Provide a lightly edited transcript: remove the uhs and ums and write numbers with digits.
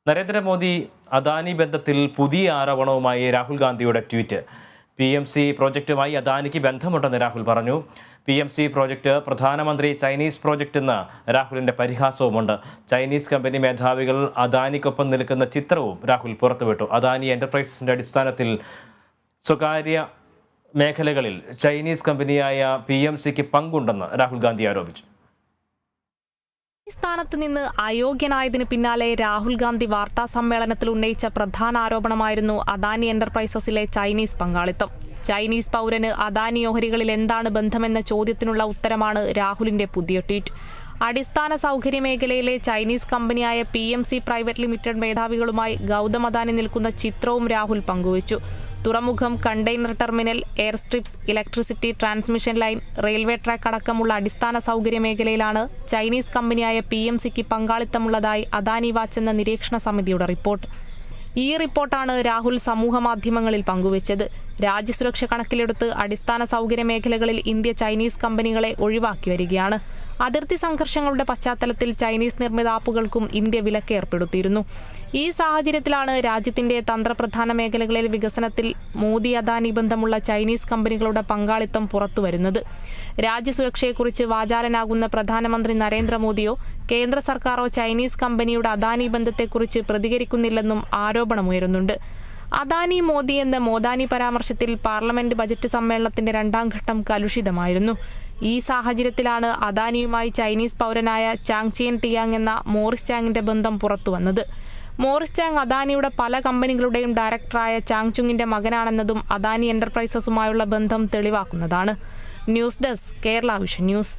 നരേന്ദ്രമോദി അദാനി ബന്ധത്തിൽ പുതിയ ആരോപണവുമായി രാഹുൽ ഗാന്ധിയുടെ ട്വീറ്റ്. PMC പ്രോജക്റ്റുമായി അദാനിക്ക് ബന്ധമുണ്ടെന്ന് രാഹുൽ പറഞ്ഞു. PMC പ്രോജക്റ്റ് പ്രധാനമന്ത്രി ചൈനീസ് പ്രോജക്റ്റ് എന്ന രാഹുലിൻ്റെ പരിഹാസവുമുണ്ട്. ചൈനീസ് കമ്പനി മേധാവികൾ അദാനിക്കൊപ്പം നിൽക്കുന്ന ചിത്രവും രാഹുൽ പുറത്തുവിട്ടു. അദാനി എൻ്റർപ്രൈസസിൻ്റെ അടിസ്ഥാനത്തിൽ സ്വകാര്യ മേഖലകളിൽ ചൈനീസ് കമ്പനിയായ PMCക്ക് പങ്കുണ്ടെന്ന് രാഹുൽ ഗാന്ധി ആരോപിച്ചു. സ്ഥാനത്ത് നിന്ന് അയോഗ്യനായതിന് പിന്നാലെ രാഹുൽ ഗാന്ധി വാർത്താ സമ്മേളനത്തിൽ ഉന്നയിച്ച പ്രധാന ആരോപണമായിരുന്നു അദാനി എന്റർപ്രൈസസിലെ ചൈനീസ് പങ്കാളിത്തം. ചൈനീസ് പൗരന് അദാനി ഓഹരികളിൽ എന്താണ് ബന്ധമെന്ന ചോദ്യത്തിനുള്ള ഉത്തരമാണ് രാഹുലിന്റെ പുതിയ ട്വീറ്റ്. അടിസ്ഥാന സൗകര്യ മേഖലയിലെ ചൈനീസ് കമ്പനിയായ PMC പ്രൈവറ്റ് ലിമിറ്റഡ് മേധാവികളുമായി ഗൗതം അദാനി നിൽക്കുന്ന ചിത്രവും രാഹുൽ പങ്കുവച്ചു. തുറമുഖം, container terminal, air strips, electricity transmission line, railway track അടക്കമുള്ള അടിസ്ഥാന സൗകര്യ മേഖലയിലാണ് ചൈനീസ് കമ്പനിയായ PMCക്ക് പങ്കാളിത്തമുള്ളതായി അദാനി വാച്ച് എന്ന നിരീക്ഷണ സമിതിയുടെ റിപ്പോർട്ട്. ഈ റിപ്പോർട്ടാണ് രാഹുൽ സമൂഹമാധ്യമങ്ങളിൽ പങ്കുവച്ചത്. രാജ്യസുരക്ഷ കണക്കിലെടുത്ത് അടിസ്ഥാന സൗകര്യ മേഖലകളിൽ ഇന്ത്യ ചൈനീസ് കമ്പനികളെ ഒഴിവാക്കി വരികയാണ്. അതിർത്തി സംഘർഷങ്ങളുടെ പശ്ചാത്തലത്തിൽ ചൈനീസ് നിർമ്മിത ആപ്പുകൾക്കും ഇന്ത്യ വിലക്ക് ഏർപ്പെടുത്തിയിരുന്നു. ഈ സാഹചര്യത്തിലാണ് രാജ്യത്തിന്റെ തന്ത്രപ്രധാന മേഖലകളിലെ വികസനത്തിൽ മോദി അദാനി ബന്ധമുള്ള ചൈനീസ് കമ്പനികളുടെ പങ്കാളിത്തം പുറത്തുവരുന്നത്. രാജ്യസുരക്ഷയെക്കുറിച്ച് വാചാലനാകുന്ന പ്രധാനമന്ത്രി നരേന്ദ്രമോദിയോ കേന്ദ്ര സർക്കാരോ ചൈനീസ് കമ്പനിയുടെ അദാനി ബന്ധത്തെക്കുറിച്ച് പ്രതികരിക്കുന്നില്ലെന്നും ആരോപണമുയരുന്നുണ്ട്. അദാനി മോദി എന്ന മോദാനി പരാമർശത്തിൽ പാർലമെന്റ് ബജറ്റ് സമ്മേളനത്തിന്റെ രണ്ടാം ഘട്ടം കലുഷിതമായിരുന്നു. ഈ സാഹചര്യത്തിലാണ് അദാനിയുമായി ചൈനീസ് പൗരനായ ചാങ് ചിയൻ ടിയാങ് എന്ന മോറിസ് ചാങ്ങിന്റെ ബന്ധം പുറത്തുവന്നത്. മോറിസ് ചാങ് അദാനിയുടെ പല കമ്പനികളുടെയും ഡയറക്ടറായ ചാങ് ചുങ്ങിന്റെ മകനാണെന്നതും അദാനി എന്റർപ്രൈസസുമായുള്ള ബന്ധം തെളിവാക്കുന്നതാണ്. News desk, Kerala vision news.